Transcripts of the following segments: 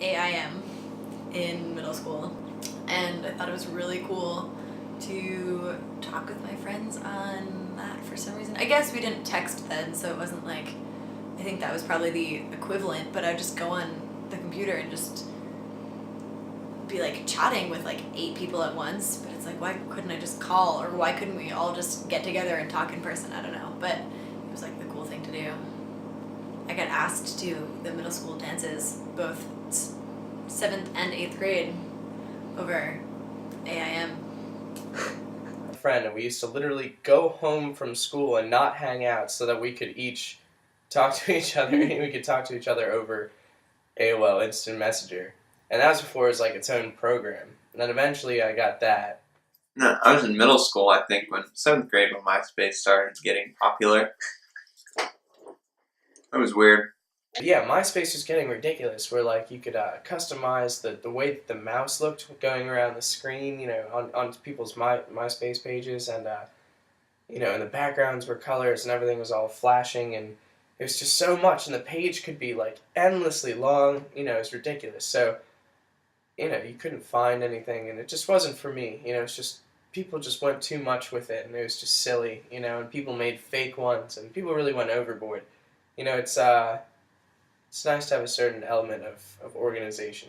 AIM in middle school, and I thought it was really cool to talk with my friends on that for some reason. I guess we didn't text then, so it wasn't like, I think that was probably the equivalent, but I would just go on the computer and just be like chatting with like 8 people at once. But it's like, why couldn't I just call, or why couldn't we all just get together and talk in person? I don't know, but it was like the cool thing to do. I got asked to the middle school dances, both 7th and 8th grade, over AIM. Friend, and we used to literally go home from school and not hang out so that we could each talk to each other. We could talk to each other over AOL Instant Messenger, and that was before it was like its own program. And then eventually I got that. No, I was in middle school, I think, when 7th grade when MySpace started getting popular. That was weird. Yeah, MySpace was getting ridiculous, where like you could customize the way that the mouse looked going around the screen, on people's MySpace pages, and and the backgrounds were colors and everything was all flashing, and it was just so much, and the page could be like endlessly long. It was ridiculous. So you couldn't find anything, and it just wasn't for me. It's just people just went too much with it, and it was just silly. And people made fake ones, and people really went overboard. It's nice to have a certain element of organization.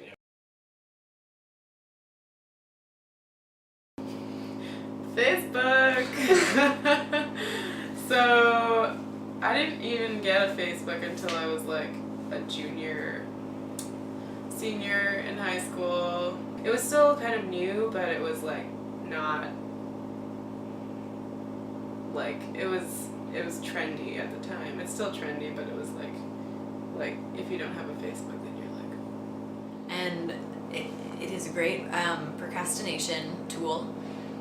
Facebook! So, I didn't even get a Facebook until I was like a senior in high school. It was still kind of new, but it was like not like it was trendy at the time. It's still trendy, but it was like if you don't have a Facebook, then you're like. And it is a great procrastination tool.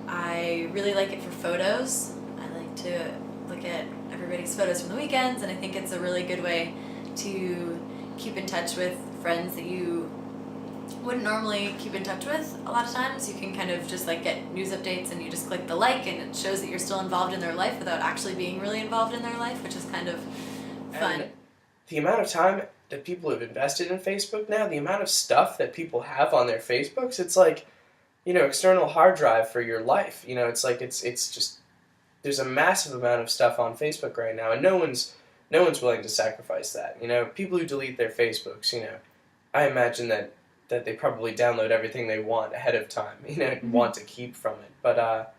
I really like it for photos. I like to look at everybody's photos from the weekends, and I think it's a really good way to keep in touch with friends that you wouldn't normally keep in touch with. A lot of times you can kind of just like get news updates and you just click the like, and it shows that you're still involved in their life without actually being really involved in their life, which is kind of fun. And the amount of time that people have invested in Facebook now, the amount of stuff that people have on their Facebooks, it's like, external hard drive for your life. It's like it's just, there's a massive amount of stuff on Facebook right now, and no one's willing to sacrifice that. People who delete their Facebooks, I imagine that they probably download everything they want ahead of time, want to keep from it. But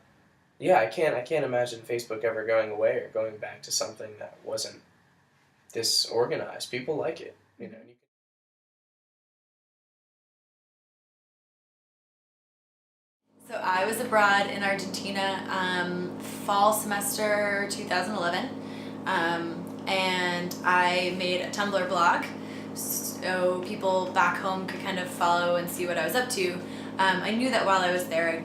yeah, I can't imagine Facebook ever going away or going back to something that wasn't this organized. People like it, So I was abroad in Argentina, fall semester 2011, and I made a Tumblr blog so people back home could kind of follow and see what I was up to. I knew that while I was there,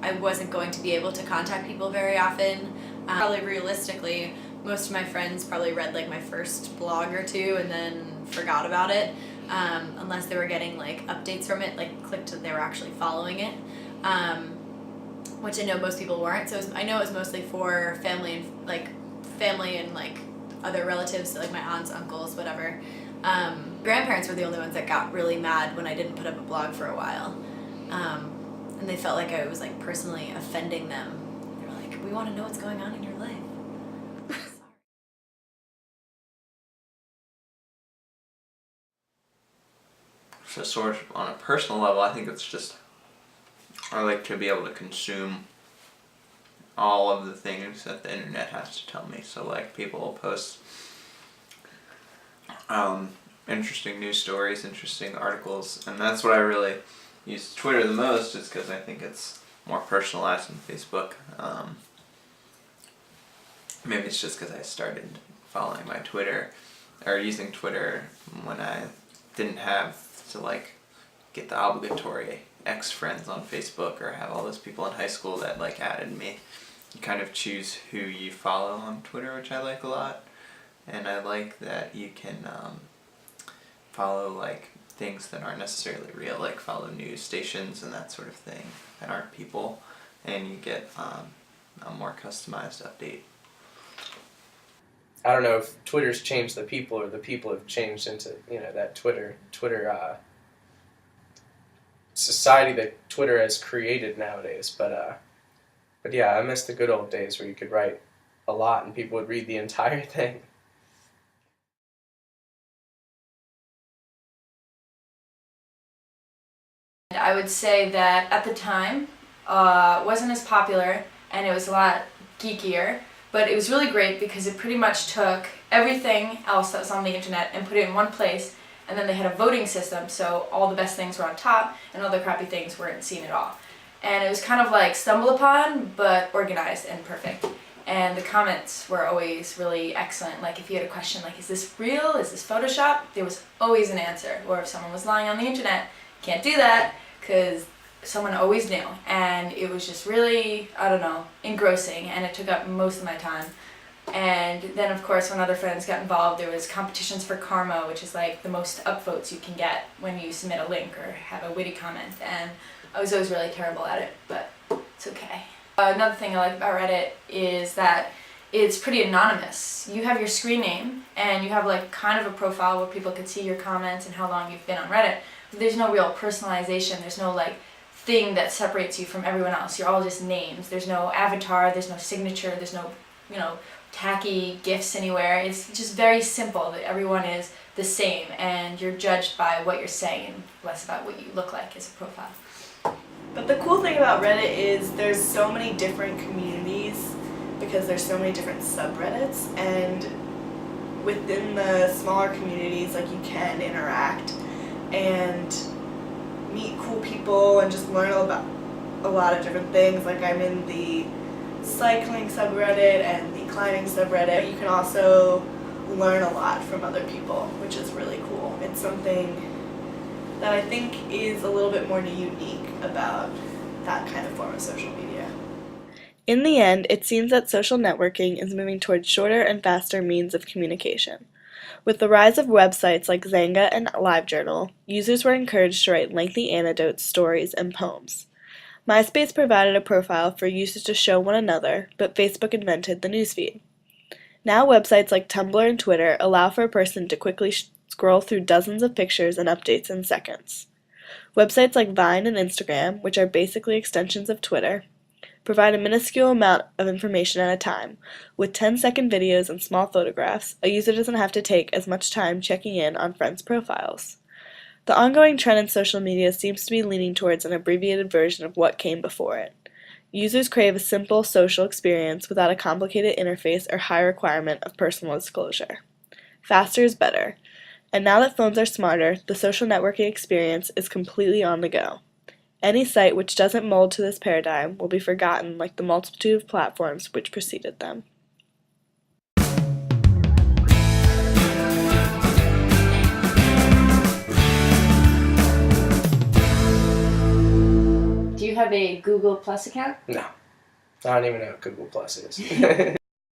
I wasn't going to be able to contact people very often. Probably realistically, most of my friends probably read like my first blog or two and then forgot about it, unless they were getting like updates from it, like clicked that they were actually following it. Which I know most people weren't. So I know it was mostly for family and like other relatives, so like my aunts, uncles, whatever. Grandparents were the only ones that got really mad when I didn't put up a blog for a while, and they felt like I was like personally offending them. They were like, "We want to know what's going on in your life." So sort of on a personal level, I think it's just, I like to be able to consume all of the things that the internet has to tell me. So like people will post interesting news stories, interesting articles, and that's what I really use Twitter the most, is because I think it's more personalized than Facebook. Maybe it's just because I started following my Twitter, or using Twitter when I didn't have to like get the obligatory X friends on Facebook or have all those people in high school that like added me. You kind of choose who you follow on Twitter, which I like a lot, and I like that you can follow like things that aren't necessarily real, like follow news stations and that sort of thing that aren't people, and you get a more customized update. I don't know if Twitter's changed the people or the people have changed into that Twitter society that Twitter has created nowadays. But yeah, I miss the good old days where you could write a lot and people would read the entire thing. I would say that at the time, wasn't as popular and it was a lot geekier, but it was really great because it pretty much took everything else that was on the internet and put it in one place, and then they had a voting system, so all the best things were on top and all the crappy things weren't seen at all. And it was kind of like stumble upon, but organized and perfect. And the comments were always really excellent. Like if you had a question like, is this real? Is this Photoshop? There was always an answer. Or if someone was lying on the internet, can't do that because someone always knew. And it was just really, I don't know, engrossing, and it took up most of my time. And then of course when other friends got involved, there was competitions for karma, which is like the most upvotes you can get when you submit a link or have a witty comment. And I was always really terrible at it, but it's okay. Another thing I like about Reddit is that it's pretty anonymous. You have your screen name and you have like kind of a profile where people can see your comments and how long you've been on Reddit. But there's no real personalization. There's no like thing that separates you from everyone else. You're all just names. There's no avatar, there's no signature, there's no, tacky gifs anywhere. It's just very simple that everyone is the same and you're judged by what you're saying and less about what you look like as a profile. But the cool thing about Reddit is there's so many different communities because there's so many different subreddits, and within the smaller communities, like, you can interact and meet cool people and just learn about a lot of different things. Like, I'm in the cycling subreddit and the climbing subreddit. You can also learn a lot from other people, which is really cool. It's something that I think is a little bit more unique about that kind of form of social media. In the end, it seems that social networking is moving towards shorter and faster means of communication. With the rise of websites like Xanga and LiveJournal, users were encouraged to write lengthy anecdotes, stories, and poems. MySpace provided a profile for users to show one another, but Facebook invented the newsfeed. Now websites like Tumblr and Twitter allow for a person to quickly scroll through dozens of pictures and updates in seconds. Websites like Vine and Instagram, which are basically extensions of Twitter, provide a minuscule amount of information at a time. With 10-second videos and small photographs, a user doesn't have to take as much time checking in on friends' profiles. The ongoing trend in social media seems to be leaning towards an abbreviated version of what came before it. Users crave a simple social experience without a complicated interface or high requirement of personal disclosure. Faster is better. And now that phones are smarter, the social networking experience is completely on the go. Any site which doesn't mold to this paradigm will be forgotten like the multitude of platforms which preceded them. Do you have a Google Plus account? No. I don't even know what Google Plus is.